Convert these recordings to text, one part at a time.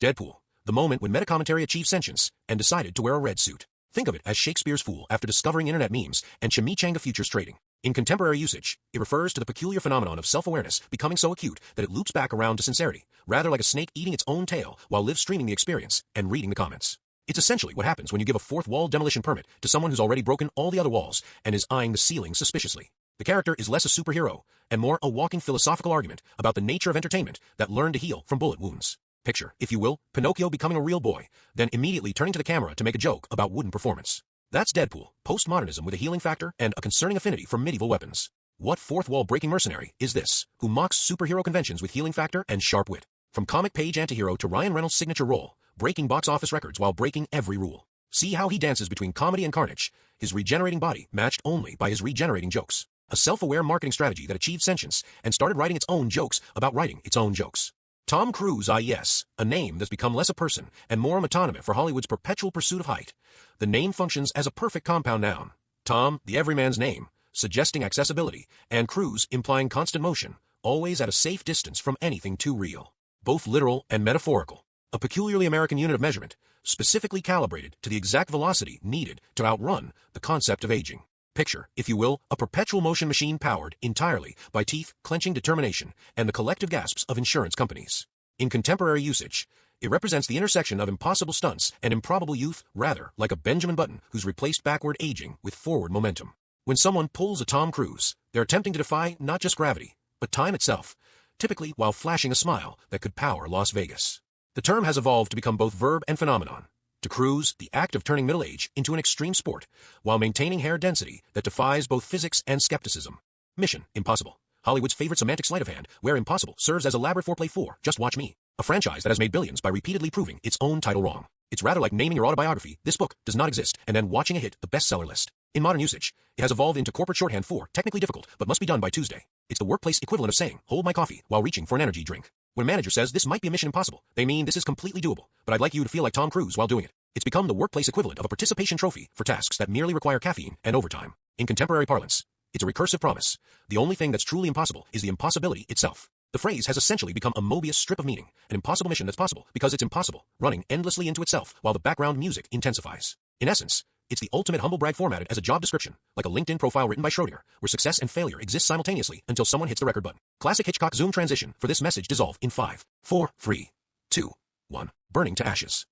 Deadpool, the moment when meta-commentary achieved sentience and decided to wear a red suit. Think of it as Shakespeare's fool after discovering internet memes and chimichanga futures trading. In contemporary usage, it refers to the peculiar phenomenon of self-awareness becoming so acute that it loops back around to sincerity, rather like a snake eating its own tail while live streaming the experience and reading the comments. It's essentially what happens when you give a fourth wall demolition permit to someone who's already broken all the other walls and is eyeing the ceiling suspiciously. The character is less a superhero and more a walking philosophical argument about the nature of entertainment that learned to heal from bullet wounds. Picture, if you will, Pinocchio becoming a real boy, then immediately turning to the camera to make a joke about wooden performance. That's Deadpool, postmodernism with a healing factor and a concerning affinity for medieval weapons. What fourth-wall-breaking mercenary is this, who mocks superhero conventions with healing factor and sharp wit? From comic page antihero to Ryan Reynolds' signature role, breaking box office records while breaking every rule. See how he dances between comedy and carnage, his regenerating body matched only by his regenerating jokes. A self-aware marketing strategy that achieved sentience and started writing its own jokes about writing its own jokes. Tom Cruise, yes, a name that's become less a person and more a metonymy for Hollywood's perpetual pursuit of height. The name functions as a perfect compound noun. Tom, the everyman's name, suggesting accessibility, and Cruise implying constant motion, always at a safe distance from anything too real. Both literal and metaphorical. A peculiarly American unit of measurement, specifically calibrated to the exact velocity needed to outrun the concept of aging. Picture, if you will, a perpetual motion machine powered entirely by teeth-clenching determination and the collective gasps of insurance companies. In contemporary usage, it represents the intersection of impossible stunts and improbable youth, rather like a Benjamin Button who's replaced backward aging with forward momentum. When someone pulls a Tom Cruise, they're attempting to defy not just gravity, but time itself, typically while flashing a smile that could power Las Vegas. The term has evolved to become both verb and phenomenon. To cruise, the act of turning middle age into an extreme sport, while maintaining hair density that defies both physics and skepticism. Mission Impossible, Hollywood's favorite semantic sleight of hand, where impossible serves as elaborate foreplay for Just Watch Me, a franchise that has made billions by repeatedly proving its own title wrong. It's rather like naming your autobiography, "This book does not exist," and then watching it hit the bestseller list. In modern usage, it has evolved into corporate shorthand for technically difficult, but must be done by Tuesday. It's the workplace equivalent of saying, "Hold my coffee," while reaching for an energy drink. When a manager says this might be a mission impossible, they mean this is completely doable, but I'd like you to feel like Tom Cruise while doing it. It's become the workplace equivalent of a participation trophy for tasks that merely require caffeine and overtime. In contemporary parlance, it's a recursive promise. The only thing that's truly impossible is the impossibility itself. The phrase has essentially become a Mobius strip of meaning, an impossible mission that's possible because it's impossible, running endlessly into itself while the background music intensifies. In essence, it's the ultimate humble brag formatted as a job description, like a LinkedIn profile written by Schrodinger, where success and failure exist simultaneously until someone hits the record button. Classic Hitchcock zoom transition for this message dissolve in 5, 4, 3, 2, 1, burning to ashes.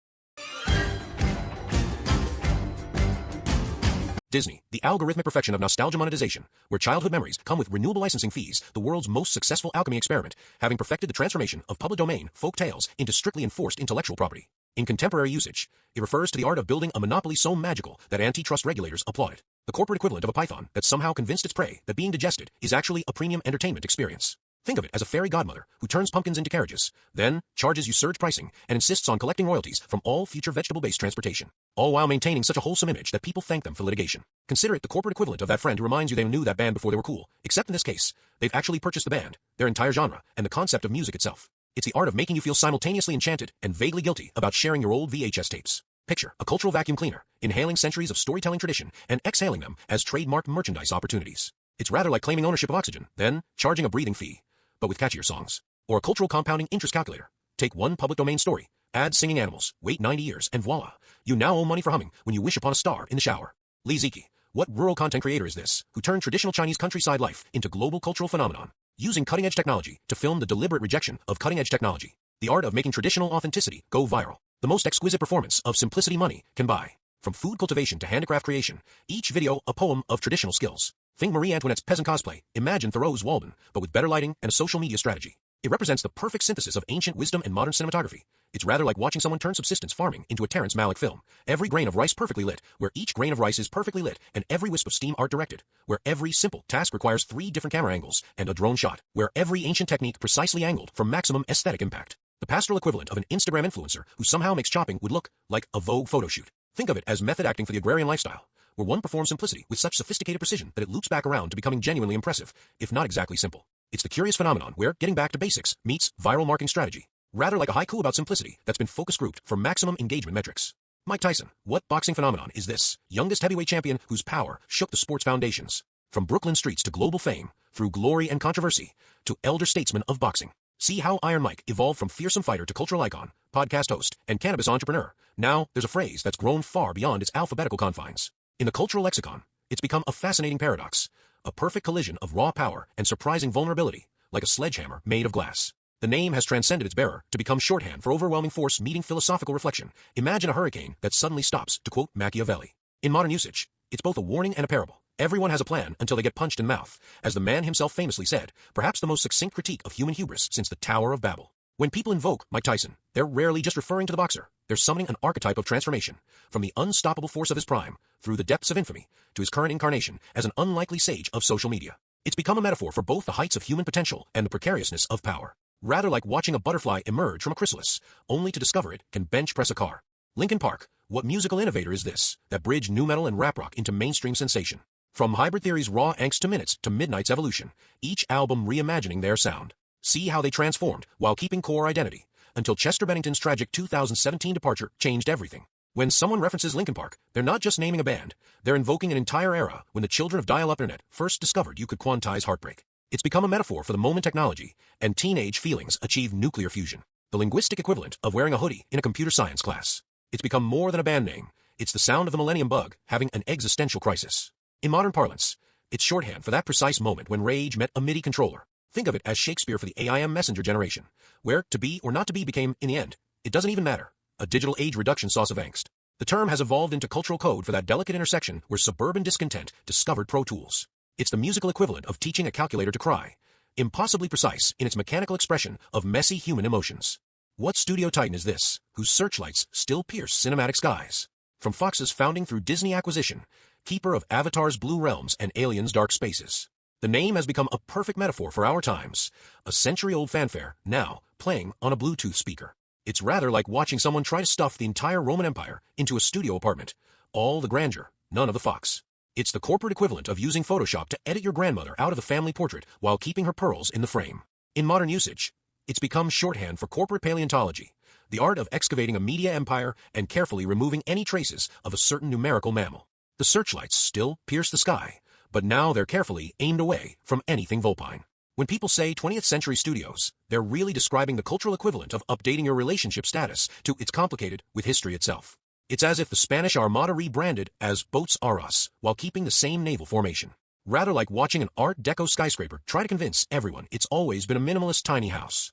Disney, the algorithmic perfection of nostalgia monetization, where childhood memories come with renewable licensing fees, the world's most successful alchemy experiment, having perfected the transformation of public domain folk tales into strictly enforced intellectual property. In contemporary usage, it refers to the art of building a monopoly so magical that antitrust regulators applaud it. The corporate equivalent of a python that somehow convinced its prey that being digested is actually a premium entertainment experience. Think of it as a fairy godmother who turns pumpkins into carriages, then charges you surge pricing and insists on collecting royalties from all future vegetable-based transportation, all while maintaining such a wholesome image that people thank them for litigation. Consider it the corporate equivalent of that friend who reminds you they knew that band before they were cool, except in this case, they've actually purchased the band, their entire genre, and the concept of music itself. It's the art of making you feel simultaneously enchanted and vaguely guilty about sharing your old VHS tapes. Picture a cultural vacuum cleaner, inhaling centuries of storytelling tradition and exhaling them as trademarked merchandise opportunities. It's rather like claiming ownership of oxygen, then charging a breathing fee, but with catchier songs. Or a cultural compounding interest calculator. Take one public domain story, add singing animals, wait 90 years, and voila, you now owe money for humming when you wish upon a star in the shower. Liziqi, what rural content creator is this, who turned traditional Chinese countryside life into global cultural phenomenon, using cutting-edge technology to film the deliberate rejection of cutting-edge technology, the art of making traditional authenticity go viral, the most exquisite performance of simplicity money can buy. From food cultivation to handicraft creation, each video a poem of traditional skills. Think Marie Antoinette's peasant cosplay, imagine Thoreau's Walden, but with better lighting and a social media strategy. It represents the perfect synthesis of ancient wisdom and modern cinematography. It's rather like watching someone turn subsistence farming into a Terrence Malick film. Every grain of rice perfectly lit, where each grain of rice is perfectly lit, and every wisp of steam art directed, where every simple task requires 3 different camera angles and a drone shot, where every ancient technique precisely angled for maximum aesthetic impact. The pastoral equivalent of an Instagram influencer who somehow makes chopping would look like a Vogue photo shoot. Think of it as method acting for the agrarian lifestyle, where one performs simplicity with such sophisticated precision that it loops back around to becoming genuinely impressive, if not exactly simple. It's the curious phenomenon where getting back to basics meets viral marketing strategy, rather like a haiku about simplicity that's been focus grouped for maximum engagement metrics. Mike Tyson, what boxing phenomenon is this? Youngest heavyweight champion whose power shook the sport's foundations. From Brooklyn streets to global fame, through glory and controversy, to elder statesman of boxing. See how Iron Mike evolved from fearsome fighter to cultural icon, podcast host, and cannabis entrepreneur. Now, there's a phrase that's grown far beyond its alphabetical confines. In the cultural lexicon, it's become a fascinating paradox, a perfect collision of raw power and surprising vulnerability, like a sledgehammer made of glass. The name has transcended its bearer to become shorthand for overwhelming force meeting philosophical reflection. Imagine a hurricane that suddenly stops, to quote Machiavelli. In modern usage, it's both a warning and a parable. Everyone has a plan until they get punched in the mouth, as the man himself famously said, perhaps the most succinct critique of human hubris since the Tower of Babel. When people invoke Mike Tyson, they're rarely just referring to the boxer. They're summoning an archetype of transformation, from the unstoppable force of his prime, through the depths of infamy, to his current incarnation as an unlikely sage of social media. It's become a metaphor for both the heights of human potential and the precariousness of power. Rather like watching a butterfly emerge from a chrysalis, only to discover it can bench press a car. Linkin Park, what musical innovator is this, that bridged nu metal and rap rock into mainstream sensation? From Hybrid Theory's raw angst to Minutes to Midnight's evolution, each album reimagining their sound. See how they transformed while keeping core identity, until Chester Bennington's tragic 2017 departure changed everything. When someone references Linkin Park, they're not just naming a band, they're invoking an entire era when the children of dial-up internet first discovered you could quantize heartbreak. It's become a metaphor for the moment technology and teenage feelings achieve nuclear fusion, the linguistic equivalent of wearing a hoodie in a computer science class. It's become more than a band name. It's the sound of the millennium bug having an existential crisis. In modern parlance, it's shorthand for that precise moment when rage met a MIDI controller. Think of it as Shakespeare for the AIM messenger generation, where to be or not to be became, in the end, it doesn't even matter, a digital age reduction sauce of angst. The term has evolved into cultural code for that delicate intersection where suburban discontent discovered Pro Tools. It's the musical equivalent of teaching a calculator to cry, impossibly precise in its mechanical expression of messy human emotions. What studio titan is this, whose searchlights still pierce cinematic skies? From Fox's founding through Disney acquisition, keeper of Avatar's blue realms and Alien's dark spaces. The name has become a perfect metaphor for our times, a century-old fanfare, now playing on a Bluetooth speaker. It's rather like watching someone try to stuff the entire Roman Empire into a studio apartment. All the grandeur, none of the fox. It's the corporate equivalent of using Photoshop to edit your grandmother out of the family portrait while keeping her pearls in the frame. In modern usage, it's become shorthand for corporate paleontology, the art of excavating a media empire and carefully removing any traces of a certain numerical mammal. The searchlights still pierce the sky, but now they're carefully aimed away from anything vulpine. When people say 20th century studios, they're really describing the cultural equivalent of updating your relationship status to it's complicated with history itself. It's as if the Spanish Armada rebranded as Boats R Us while keeping the same naval formation. Rather like watching an Art Deco skyscraper try to convince everyone it's always been a minimalist tiny house.